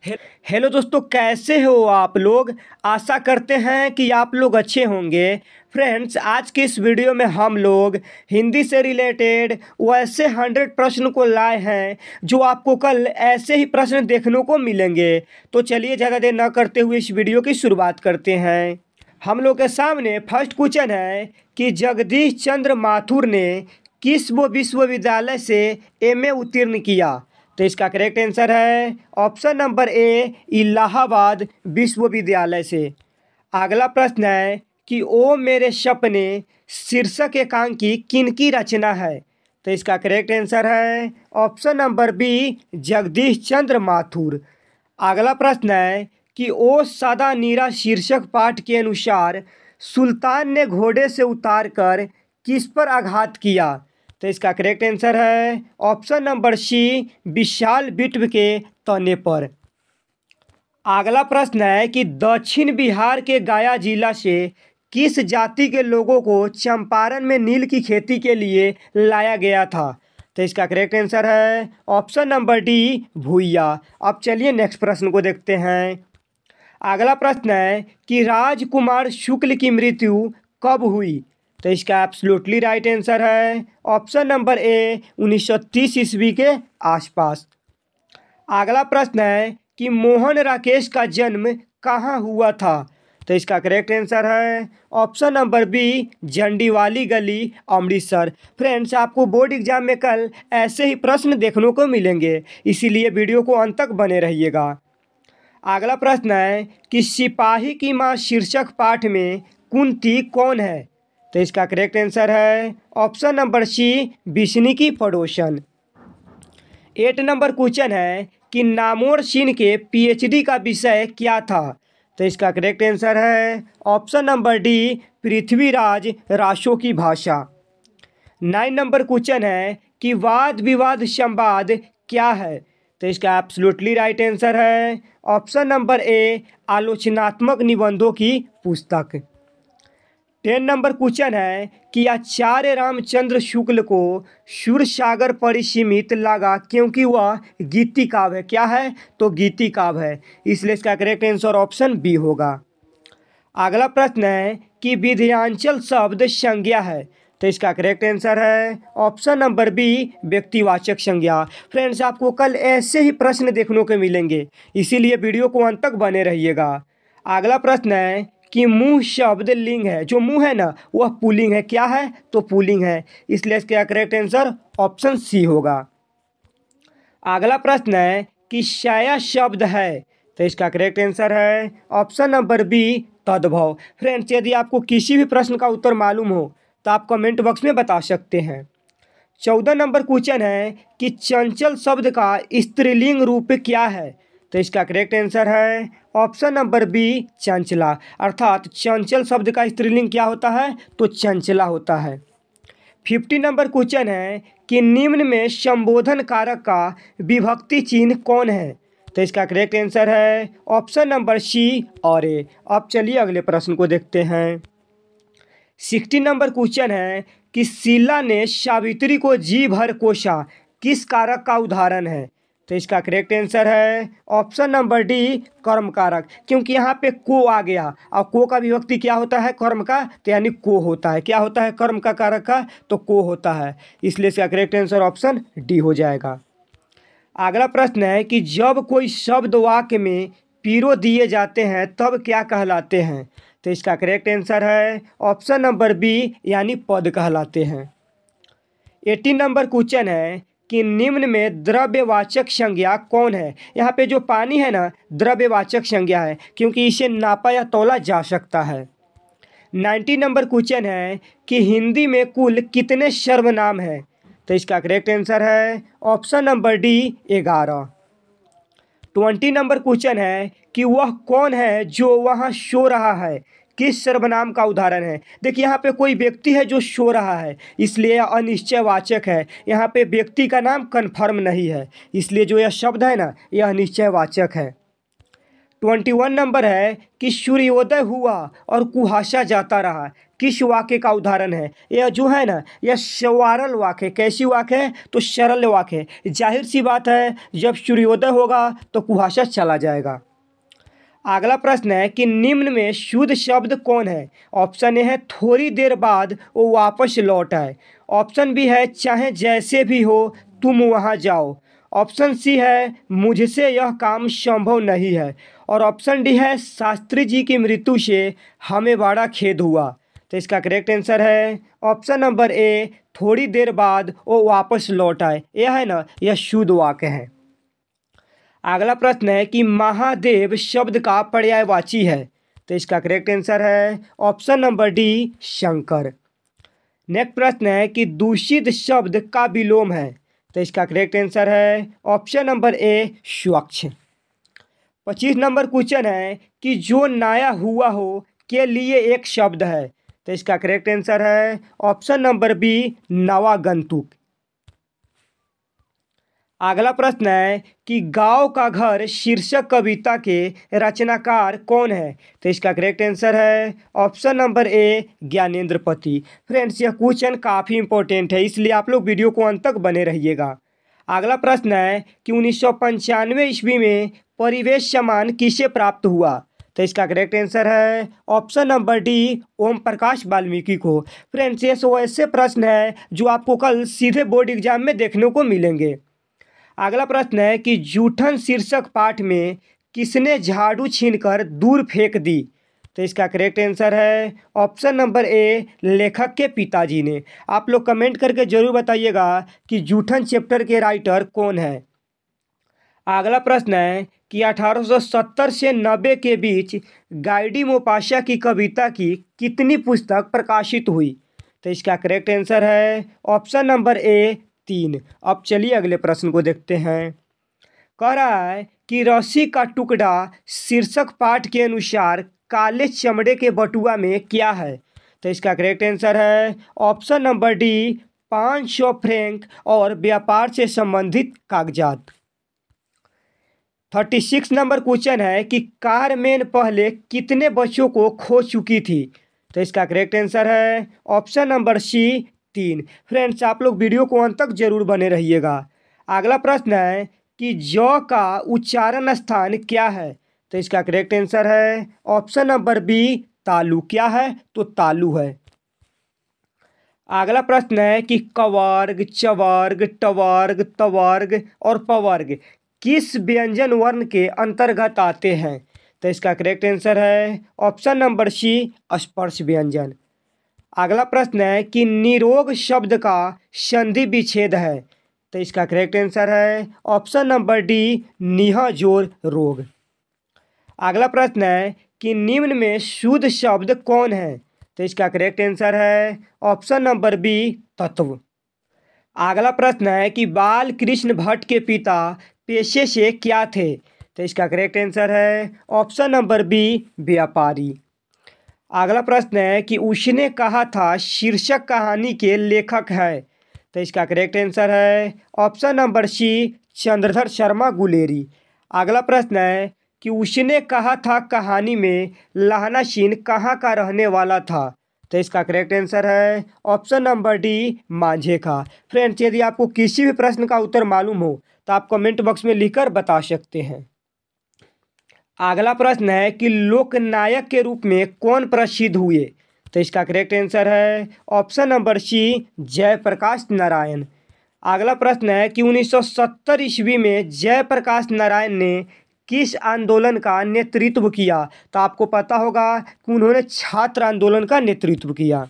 Hello दोस्तों, कैसे हो आप लोग। आशा करते हैं कि आप लोग अच्छे होंगे। फ्रेंड्स, आज के इस वीडियो में हम लोग हिंदी से रिलेटेड वैसे 100 प्रश्न को लाए हैं जो आपको कल ऐसे ही प्रश्न देखने को मिलेंगे। तो चलिए ज़्यादा देर न करते हुए इस वीडियो की शुरुआत करते हैं। हम लोग के सामने फर्स्ट क्वेश्चन है कि जगदीश चंद्र माथुर ने किस वो विश्वविद्यालय से एमए उत्तीर्ण किया। तो इसका करेक्ट आंसर है ऑप्शन नंबर ए, इलाहाबाद विश्वविद्यालय से। अगला प्रश्न है कि ओ मेरे सपने शीर्षक एकांकी किनकी रचना है। तो इसका करेक्ट आंसर है ऑप्शन नंबर बी, जगदीश चंद्र माथुर। अगला प्रश्न है कि ओ सदा नीरा शीर्षक पाठ के अनुसार सुल्तान ने घोड़े से उतारकर किस पर आघात किया। तो इसका करेक्ट आंसर है ऑप्शन नंबर सी, विशाल विट्व के तने पर। अगला प्रश्न है कि दक्षिण बिहार के गया जिला से किस जाति के लोगों को चंपारण में नील की खेती के लिए लाया गया था। तो इसका करेक्ट आंसर है ऑप्शन नंबर डी, भूइया। अब चलिए नेक्स्ट प्रश्न को देखते हैं। अगला प्रश्न है कि राजकुमार शुक्ल की मृत्यु कब हुई। तो इसका एब्सोल्युटली राइट आंसर है ऑप्शन नंबर ए, 1930 ईस्वी के आसपास। अगला प्रश्न है कि मोहन राकेश का जन्म कहाँ हुआ था। तो इसका करेक्ट आंसर है ऑप्शन नंबर बी, झंडीवाली गली, अमृतसर। फ्रेंड्स, आपको बोर्ड एग्जाम में कल ऐसे ही प्रश्न देखने को मिलेंगे, इसीलिए वीडियो को अंत तक बने रहिएगा। अगला प्रश्न है कि सिपाही की माँ शीर्षक पाठ में कुंती कौन है। तो इसका करेक्ट आंसर है ऑप्शन नंबर सी, बिस्नी फडोसन। 8 नंबर क्वेश्चन है कि नामोर सिंह के पीएचडी का विषय क्या था। तो इसका करेक्ट आंसर है option number D, Prithviraj Raso की भाषा। 9 नंबर क्वेश्चन है कि वाद विवाद संवाद क्या है। तो इसका एब्सोल्युटली राइट आंसर है ऑप्शन नंबर ए, आलोचनात्मक निबंधों की पुस्तक। 10 नंबर क्वेश्चन है कि आचार्य रामचंद्र शुक्ल को सूरसागर परिसीमित लगा क्योंकि वह गीति काव्य है। क्या है? तो गीति काव्य है, इसलिए इसका करेक्ट आंसर ऑप्शन बी होगा। अगला प्रश्न है कि विंध्याचल शब्द संज्ञा है। तो इसका करेक्ट आंसर है ऑप्शन नंबर बी, व्यक्तिवाचक संज्ञा। फ्रेंड्स, आपको कल ऐसे ही प्रश्न देखने को मिलेंगे, इसीलिए वीडियो को अंत तक बने रहिएगा। अगला प्रश्न है कि मुंह शब्द लिंग है, जो मुंह है ना वह पुल्लिंग है। क्या है? तो पुल्लिंग है, इसलिए इसका करेक्ट आंसर ऑप्शन सी होगा। अगला प्रश्न है कि साया शब्द है। तो इसका करेक्ट आंसर है ऑप्शन नंबर बी, तद्भव। फ्रेंड्स, यदि आपको किसी भी प्रश्न का उत्तर मालूम हो तो आप कमेंट बॉक्स में बता सकते हैं। 14 नंबर क्वेश्चन है कि चंचल शब्द का स्त्रीलिंग रूप क्या है। तो इसका करेक्ट आंसर है ऑप्शन नंबर बी, चंचला। अर्थात चंचल शब्द का स्त्रीलिंग क्या होता है? तो चंचला होता है। 50 नंबर क्वेश्चन है कि निम्न में संबोधन कारक का विभक्ति चिन्ह कौन है। तो इसका करेक्ट आंसर है ऑप्शन नंबर सी, और ए। अब चलिए अगले प्रश्न को देखते हैं। 60 नंबर क्वेश्चन है कि शीला ने सावित्री को जी भर कोसा किस कारक का उदाहरण है। तो इसका करेक्ट आंसर है ऑप्शन नंबर डी, कर्म कारक। क्योंकि यहाँ पे को आ गया और को का विभक्ति क्या होता है? कर्म का, तो यानी को होता है। क्या होता है? कर्म का कारक का, तो को होता है, इसलिए इसका करेक्ट आंसर ऑप्शन डी हो जाएगा। अगला प्रश्न है कि जब कोई शब्द वाक्य में पीरो दिए जाते हैं तब क्या कहलाते हैं। तो इसका करेक्ट आंसर है ऑप्शन नंबर बी, यानी पद कहलाते हैं। 18 नंबर क्वेश्चन है कि निम्न में द्रव्यवाचक संज्ञा कौन है। यहाँ पे जो पानी है ना, द्रव्यवाचक संज्ञा है, क्योंकि इसे नापा या तौला जा सकता है। 90 नंबर क्वेश्चन है कि हिंदी में कुल कितने सर्वनाम हैं। तो इसका करेक्ट आंसर है option number D, 11। 20 number question है कि वह कौन है जो वहाँ सो रहा है, किस सर्वनाम का उदाहरण है। देखिए, यहाँ पे कोई व्यक्ति है जो सो रहा है, इसलिए यह अनिश्चयवाचक है। यहाँ पे व्यक्ति का नाम कन्फर्म नहीं है, इसलिए जो यह शब्द है ना, यह निश्चयवाचक है। 21 नंबर है कि सूर्योदय हुआ और कुहासा जाता रहा। किस वाक्य का उदाहरण है? यह जो है ना, यह सरल वाक्य। कैसी वाक्य है? तो सरल वाक्य। जाहिर सी बात है, जब सूर्योदय होगा तो कुहासा चला जाएगा। अगला प्रश्न है कि निम्न में शुद्ध शब्द कौन है? ऑप्शन ए है थोड़ी देर बाद वो वापस लौट आए। ऑप्शन बी है चाहे जैसे भी हो तुम वहाँ जाओ। ऑप्शन सी है मुझसे यह काम संभव नहीं है। और ऑप्शन डी है शास्त्री जी की मृत्यु से हमें बड़ा खेद हुआ। तो इसका करेक्ट आंसर है ऑप्शन नंबर ए, थोड़ी देर बाद वो वापस लौट आए। यह है ना, यह शुद्ध वाक्य है। अगला प्रश्न है कि महादेव शब्द का पर्यायवाची है। तो इसका करेक्ट आंसर है option number D, Shankar. Next प्रश्न है कि दूषित शब्द का विलोम है। तो इसका करेक्ट आंसर है ऑप्शन नंबर ए, स्वच्छ। 25 नंबर क्वेश्चन है कि जो नया हुआ हो के लिए एक शब्द है। तो इसका करेक्ट आंसर है ऑप्शन नंबर बी, नवागंतुक। अगला प्रश्न है कि गांव का घर शीर्षक कविता के रचनाकार कौन है? तो इसका करेक्ट आंसर है ऑप्शन नंबर ए, ज्ञानेंद्र पति। फ्रेंड्स, यह क्वेश्चन काफ़ी इंपॉर्टेंट है, इसलिए आप लोग वीडियो को अंत तक बने रहिएगा। अगला प्रश्न है कि 1995 ईस्वी में परिवेश सम्मान किसे प्राप्त हुआ? तो इसका करेक्ट आंसर है option number D, Om Prakash Valmiki को। फ्रेंड्स, ये सो ऐसे प्रश्न है जो आपको कल सीधे बोर्ड एग्जाम में देखने को मिलेंगे। अगला प्रश्न है कि जूठन शीर्षक पाठ में किसने झाड़ू छीनकर दूर फेंक दी? तो इसका करेक्ट आंसर है ऑप्शन नंबर ए, लेखक के पिताजी ने। आप लोग कमेंट करके जरूर बताइएगा कि जूठन चैप्टर के राइटर कौन है। अगला प्रश्न है कि 1870 से 90 के बीच गाइडी मोपाशा की कविता की कितनी पुस्तक प्रकाशित हुई? तो इसका करेक्ट आंसर है ऑप्शन नंबर ए, 3। अब चलिए अगले प्रश्न को देखते हैं। कह रहा है कि रस्सी का टुकड़ा शीर्षक पाठ के अनुसार काले चमड़े के बटुआ में क्या है? तो इसका करेक्ट आंसर है ऑप्शन नंबर डी, 500 फ्रैंक और व्यापार से संबंधित कागजात। 36 नंबर क्वेश्चन है कि कारमेन पहले कितने बच्चों को खो चुकी थी? तो इसका करेक्ट आंसर है ऑप्शन नंबर सी, 3। फ्रेंड्स, आप लोग वीडियो को अंत तक जरूर बने रहिएगा। अगला प्रश्न है कि जौ का उच्चारण स्थान क्या है? तो इसका करेक्ट आंसर है ऑप्शन नंबर बी, तालु। क्या है? तो तालु है। अगला प्रश्न है कि कवर्ग, चवर्ग, टवर्ग, तवर्ग और पवर्ग किस व्यंजन वर्ण के अंतर्गत आते हैं? तो इसका करेक्ट आंसर है ऑप्शन नंबर सी, स्पर्श व्यंजन। अगला प्रश्न है कि निरोग शब्द का संधि विच्छेद है। तो इसका करेक्ट आंसर है ऑप्शन नंबर डी, निह जोर रोग। अगला प्रश्न है कि निम्न में शुद्ध शब्द कौन है? तो इसका करेक्ट आंसर है ऑप्शन नंबर बी, तत्व। अगला प्रश्न है कि बाल कृष्ण भट्ट के पिता पेशे से क्या थे? तो इसका करेक्ट आंसर है ऑप्शन नंबर बी, व्यापारी। अगला प्रश्न है कि उसने कहा था शीर्षक कहानी के लेखक है। तो इसका करेक्ट आंसर है option number C, Chandradhar Sharma Guleri. अगला प्रश्न है कि उसने कहा था कहानी में लहना सिंह कहाँ का रहने वाला था? तो इसका करेक्ट आंसर है ऑप्शन नंबर डी, मांझे का। फ्रेंड्स, यदि आपको किसी भी प्रश्न का उत्तर मालूम हो तो आप कमेंट बॉक्स में लिखकर बता सकते हैं। अगला प्रश्न है कि लोकनायक के रूप में कौन प्रसिद्ध हुए? तो इसका करेक्ट आंसर है option number C, Jayaprakash Narayan. अगला प्रश्न है कि 1970 ईस्वी में जयप्रकाश नारायण ने किस आंदोलन का नेतृत्व किया? तो आपको पता होगा कि उन्होंने छात्र आंदोलन का नेतृत्व किया।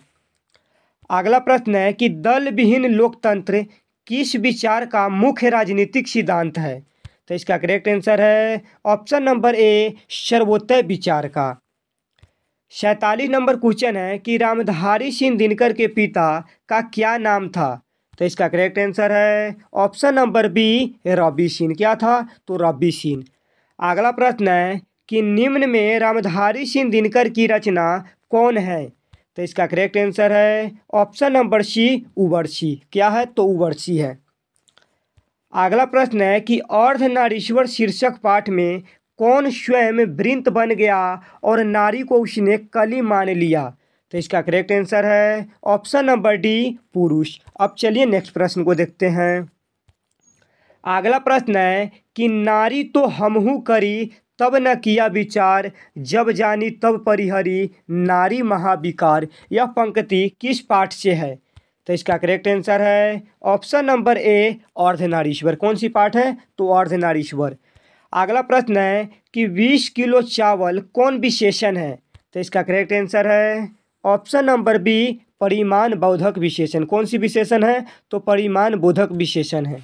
अगला प्रश्न है कि दल विहीन लोकतंत्र किस विचार का मुख्य राजनीतिक सिद्धांत है? तो इसका करेक्ट आंसर है ऑप्शन नंबर ए, सर्वोदय विचार का। 47 नंबर क्वेश्चन है कि रामधारी सिंह दिनकर के पिता का क्या नाम था? तो इसका करेक्ट आंसर है option number B, Ravi Singh. क्या था? तो रवि सिंह। अगला प्रश्न है कि निम्न में रामधारी सिंह दिनकर की रचना कौन है? तो इसका करेक्ट आंसर है ऑप्शन नंबर सी, उवर्सी। क्या है? तो उवर्सी है। अगला प्रश्न है कि अर्धनारीश्वर शीर्षक पाठ में कौन स्वयं वृंत बन गया और नारी को उसने कली मान लिया? तो इसका करेक्ट आंसर है ऑप्शन नंबर डी, पुरुष। अब चलिए नेक्स्ट प्रश्न को देखते हैं। अगला प्रश्न है कि नारी तो हमहू करी तब न किया विचार, जब जानी तब परिहरी नारी महाविकार। यह पंक्ति किस पाठ से है? तो इसका करेक्ट आंसर है ऑप्शन नंबर ए, अर्धनारीश्वर। कौन सी पाठ है? तो अर्धनारीश्वर। अगला प्रश्न है कि 20 किलो चावल कौन विशेषण है? तो इसका करेक्ट आंसर है ऑप्शन नंबर बी, परिमाण बोधक विशेषण। कौन सी विशेषण है? तो परिमाण बोधक विशेषण है।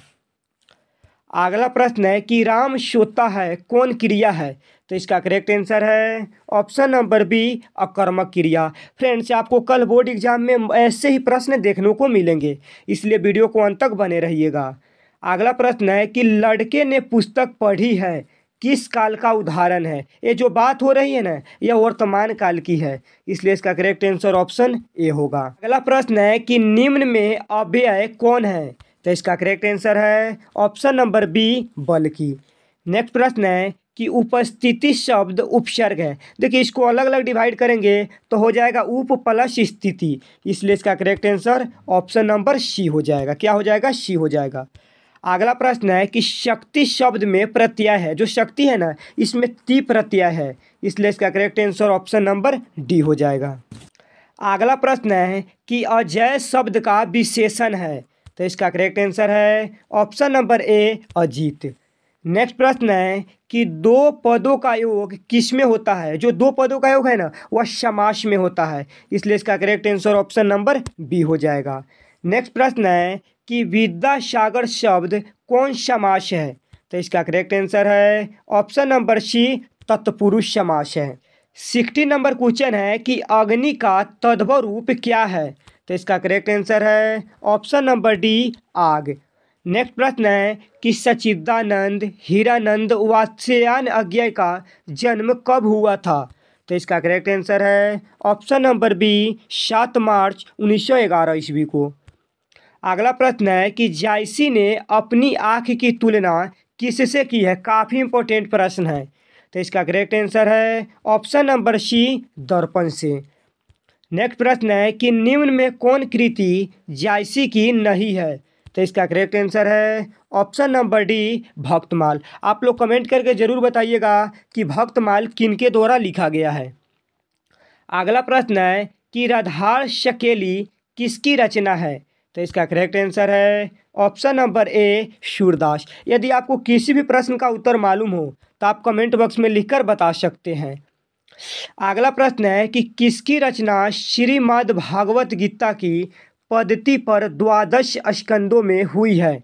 अगला प्रश्न है कि राम सोता है कौन क्रिया है? तो इसका करेक्ट आंसर है ऑप्शन नंबर बी, अकर्मक क्रिया। फ्रेंड्स, आपको कल बोर्ड एग्जाम में ऐसे ही प्रश्न देखने को मिलेंगे, इसलिए वीडियो को अंत तक बने रहिएगा। अगला प्रश्न है कि लड़के ने पुस्तक पढ़ी है किस काल का उदाहरण है? ये जो बात हो रही है ना, यह वर्तमान काल की है, इसलिए इसका करेक्ट आंसर ऑप्शन ए होगा। अगला प्रश्न है कि निम्न में अव्यय कौन है? तो इसका करेक्ट आंसर है ऑप्शन नंबर बी, बल्कि। नेक्स्ट प्रश्न है कि उपस्थिति शब्द उपसर्ग है। देखिए, इसको अलग अलग डिवाइड करेंगे तो हो जाएगा उप प्लस स्थिति, इसलिए इसका correct answer option number C हो जाएगा। क्या हो जाएगा? सी हो जाएगा। अगला प्रश्न है कि शक्ति शब्द में प्रत्यय है, जो शक्ति है ना, इसमें ती प्रत्यय है, इसलिए इसका correct answer option number D हो जाएगा। अगला प्रश्न है कि अजय शब्द का विशेषण है, तो इसका करेक्ट आंसर है ऑप्शन नंबर ए, अजीत। नेक्स्ट प्रश्न है कि दो पदों का योग किस में होता है? जो दो पदों का योग है ना, वह समास में होता है, इसलिए इसका correct answer option number B हो जाएगा। नेक्स्ट प्रश्न है कि विद्यासागर शब्द कौन समास है? तो इसका करेक्ट आंसर है ऑप्शन नंबर सी, तत्पुरुष समास है। 60 नंबर क्वेश्चन है कि अग्नि का तद्भव रूप क्या है? तो इसका करेक्ट आंसर है ऑप्शन नंबर डी, आग। नेक्स्ट प्रश्न है कि सच्चिदानंद हीरानंद वात्स्यायन अज्ञा का जन्म कब हुआ था? तो इसका करेक्ट आंसर है ऑप्शन नंबर बी, 7 मार्च 1911 ईस्वी को। अगला प्रश्न है कि जायसी ने अपनी आँख की तुलना किससे की है? काफ़ी इंपॉर्टेंट प्रश्न है, तो इसका करेक्ट आंसर है ऑप्शन नंबर सी, दर्पण से। नेक्स्ट प्रश्न है कि निम्न में कौन कृति जायसी की नहीं है? तो इसका करेक्ट आंसर है ऑप्शन नंबर डी, भक्तमाल। आप लोग कमेंट करके ज़रूर बताइएगा कि भक्तमाल किनके द्वारा लिखा गया है। अगला प्रश्न है कि राधार शकेली किसकी रचना है? तो इसका करेक्ट आंसर है ऑप्शन नंबर ए, सूरदास। यदि आपको किसी भी प्रश्न का उत्तर मालूम हो तो आप कमेंट बॉक्स में लिखकर बता सकते हैं। अगला प्रश्न है कि किसकी रचना श्रीमद् भागवत गीता की पद्धति पर 12 स्कंदों में हुई है?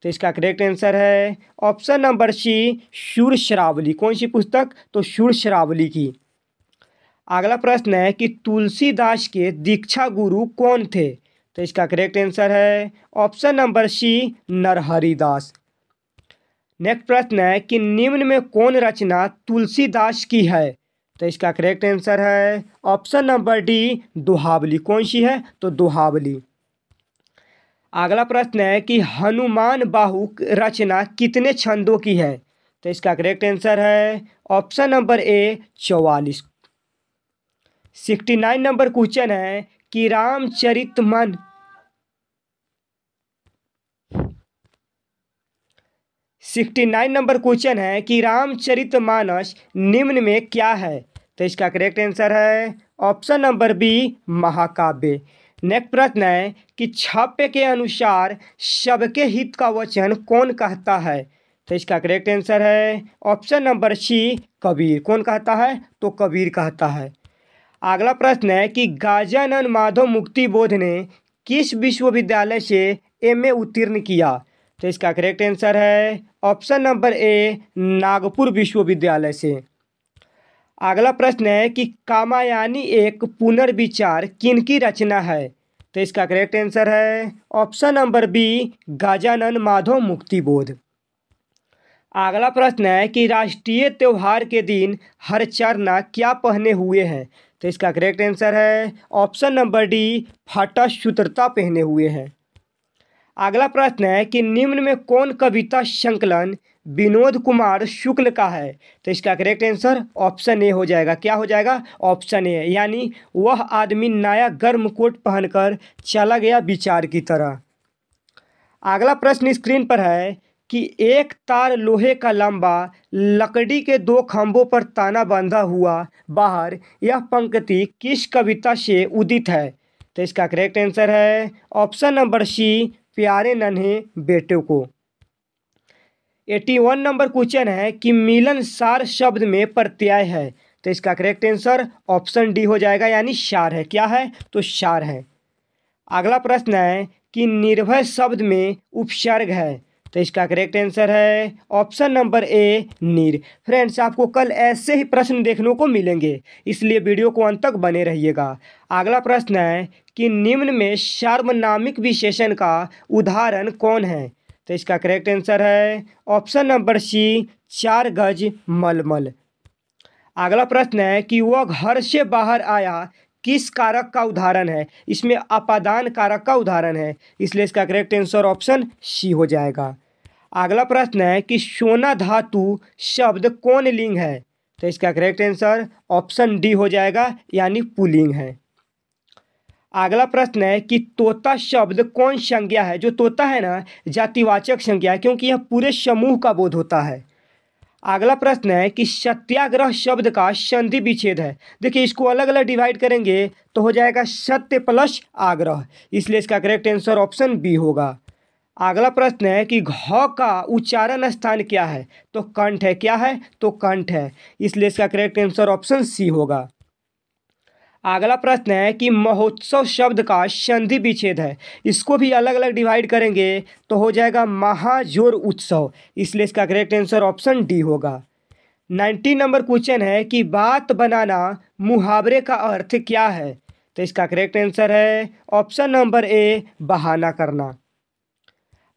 तो इसका करेक्ट आंसर है ऑप्शन नंबर सी, शूरश्रावली। कौन सी पुस्तक? तो शूरश्रावली की। अगला प्रश्न है कि तुलसीदास के दीक्षा गुरु कौन थे? तो इसका करेक्ट आंसर है option number C, Narharidas. Next प्रश्न है कि निम्न में कौन रचना तुलसीदास की है? तो इसका करेक्ट आंसर है ऑप्शन नंबर डी, दोहावली। कौन सी है? तो दोहावली। अगला प्रश्न है कि हनुमान बाहु रचना कितने छंदों की है? तो इसका करेक्ट आंसर है ऑप्शन नंबर ए, 44। 69 नंबर क्वेश्चन है कि रामचरितमानस 69 नंबर क्वेश्चन है कि रामचरितमानस निम्न में क्या है? तो इसका करेक्ट आंसर है ऑप्शन नंबर बी, महाकाव्य। नेक्स्ट प्रश्न है कि छाप्य के अनुसार सबके हित का वचन कौन कहता है? तो इसका करेक्ट आंसर है ऑप्शन नंबर सी, कबीर। कौन कहता है? तो कबीर कहता है। अगला प्रश्न है कि गजानन माधव मुक्तिबोध ने किस विश्वविद्यालय से एमए उत्तीर्ण किया? तो इसका करेक्ट आंसर है ऑप्शन नंबर ए, नागपुर विश्वविद्यालय से। अगला प्रश्न है कि कामायनी एक पुनर्विचार किनकी रचना है? तो इसका करेक्ट आंसर है option number B, Gajanan Madhav Muktibodh. अगला प्रश्न है कि राष्ट्रीय त्यौहार के दिन हरचरना क्या पहने हुए हैं? तो इसका करेक्ट आंसर है ऑप्शन नंबर डी, फटा सूत्रता पहने हुए हैं। अगला प्रश्न है कि निम्न में कौन कविता संकलन विनोद कुमार शुक्ल का है। तो इसका करेक्ट आंसर ऑप्शन ए हो जाएगा। क्या हो जाएगा? ऑप्शन ए, यानी वह आदमी नया गर्म कोट पहनकर चला गया विचार की तरह। अगला प्रश्न स्क्रीन पर है कि एक तार लोहे का लंबा लकड़ी के दो खंभों पर ताना बंधा हुआ बाहर, यह पंक्ति किस कविता से उदित है? तो इसका करेक्ट आंसर है ऑप्शन नंबर सी, प्यारे नन्हे बेटों को। 81 नंबर क्वेश्चन है कि मिलनसार शब्द में प्रत्यय है। तो इसका करेक्ट आंसर ऑप्शन डी हो जाएगा, यानी सार है। क्या है? तो सार है। अगला प्रश्न है कि निर्भय शब्द में उपसर्ग है। तो इसका करेक्ट आंसर है ऑप्शन नंबर ए, नीर। फ्रेंड्स, आपको कल ऐसे ही प्रश्न देखने को मिलेंगे, इसलिए वीडियो को अंत तक बने रहिएगा। अगला प्रश्न है कि निम्न में सार्वनामिक विशेषण का उदाहरण कौन है? तो इसका करेक्ट आंसर है ऑप्शन नंबर सी, 4 गज मलमल। अगला प्रश्न है कि वह घर से बाहर आया किस कारक का उदाहरण है? इसमें अपादान कारक का उदाहरण है, इसलिए इसका करेक्ट आंसर ऑप्शन सी हो जाएगा। अगला प्रश्न है कि सोना धातु शब्द कौन लिंग है? तो इसका करेक्ट आंसर ऑप्शन डी हो जाएगा, यानी पुल्लिंग है। अगला प्रश्न है कि तोता शब्द कौन संज्ञा है? जो तोता है ना, जातिवाचक संज्ञा है, क्योंकि यह पूरे समूह का बोध होता है। अगला प्रश्न है कि सत्याग्रह शब्द का संधि विच्छेद है। देखिए, इसको अलग अलग डिवाइड करेंगे तो हो जाएगा सत्य प्लस आग्रह, इसलिए इसका करेक्ट आंसर ऑप्शन बी होगा। अगला प्रश्न है कि घ का उच्चारण स्थान क्या है? तो कंठ है। क्या है? तो कंठ है, इसलिए इसका करेक्ट आंसर ऑप्शन सी होगा। अगला प्रश्न है कि महोत्सव शब्द का संधि विच्छेद है। इसको भी अलग अलग डिवाइड करेंगे तो हो जाएगा महाजोर उत्सव, इसलिए इसका करेक्ट आंसर ऑप्शन डी होगा। 90 नंबर क्वेश्चन है कि बात बनाना मुहावरे का अर्थ क्या है? तो इसका करेक्ट आंसर है ऑप्शन नंबर ए, बहाना करना।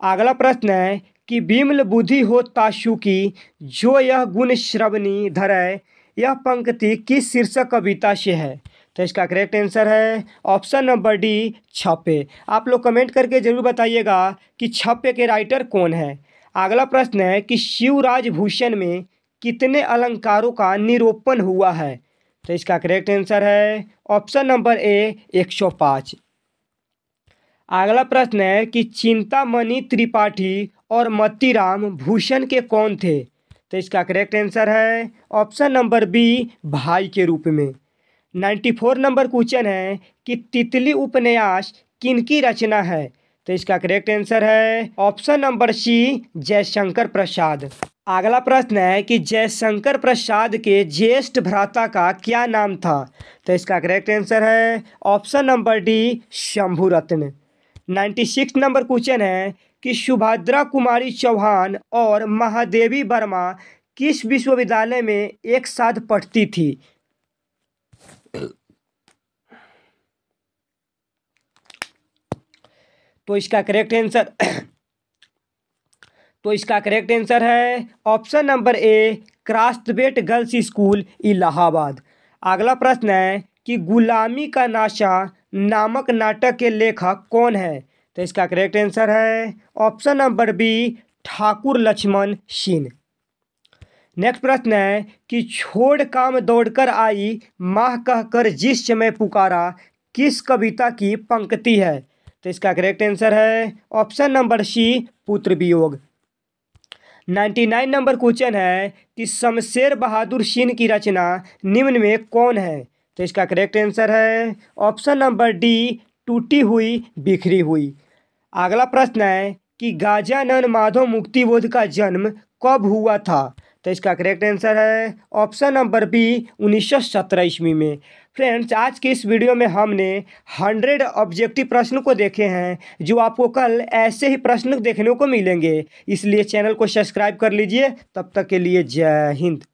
अगला प्रश्न है कि विमल बुद्धि हो ताशु की, जो यह गुण श्रवणी धरै, यह पंक्ति किस शीर्षक कविता से है? तो इसका करेक्ट आंसर है ऑप्शन नंबर डी, छप्पे। आप लोग कमेंट करके जरूर बताइएगा कि छप्पे के राइटर कौन है। अगला प्रश्न है कि शिवराज भूषण में कितने अलंकारों का निरूपण हुआ है? तो इसका करेक्ट आंसर है ऑप्शन नंबर ए, 105। अगला प्रश्न है कि चिंतामणि त्रिपाठी और मोतीराम भूषण के कौन थे? तो इसका करेक्ट आंसर है ऑप्शन नंबर बी, भाई के रूप में। 94 नंबर क्वेश्चन है कि तितली उपन्यास किनकी रचना है? तो इसका करेक्ट आंसर है ऑप्शन नंबर सी, जयशंकर प्रसाद। अगला प्रश्न है कि जयशंकर प्रसाद के ज्येष्ठ भ्राता का क्या नाम था? तो इसका करेक्ट आंसर है ऑप्शन नंबर डी, शंभुरत्न। 96 नंबर क्वेश्चन है कि सुभद्रा कुमारी चौहान और महादेवी वर्मा किस विश्वविद्यालय में एक साथ पढ़ती थी? तो इसका करेक्ट आंसर है option number A, Crosthwaite girls school, Allahabad. अगला प्रश्न है कि गुलामी का नाशा नामक नाटक के लेखक कौन है? तो इसका करेक्ट आंसर है option number B, Thakur Laxman Singh. Next प्रश्न है कि छोड़ काम दौड़कर आई, माह कहकर जिस समय पुकारा, किस कविता की पंक्ति है? तो इसका करेक्ट आंसर है ऑप्शन नंबर सी, पुत्र वियोग। 99 नंबर क्वेश्चन है कि शमशेर बहादुर सिंह की रचना निम्न में कौन है? तो इसका करेक्ट आंसर है ऑप्शन नंबर डी, टूटी हुई बिखरी हुई। अगला प्रश्न है कि गजानन माधव मुक्तिबोध का जन्म कब हुआ था? तो इसका करेक्ट आंसर है ऑप्शन नंबर बी, 1917 ईस्वी में। फ्रेंड्स, आज के इस वीडियो में हमने 100 ऑब्जेक्टिव प्रश्न को देखे हैं, जो आपको कल ऐसे ही प्रश्न देखने को मिलेंगे, इसलिए चैनल को सब्सक्राइब कर लीजिए। तब तक के लिए जय हिंद।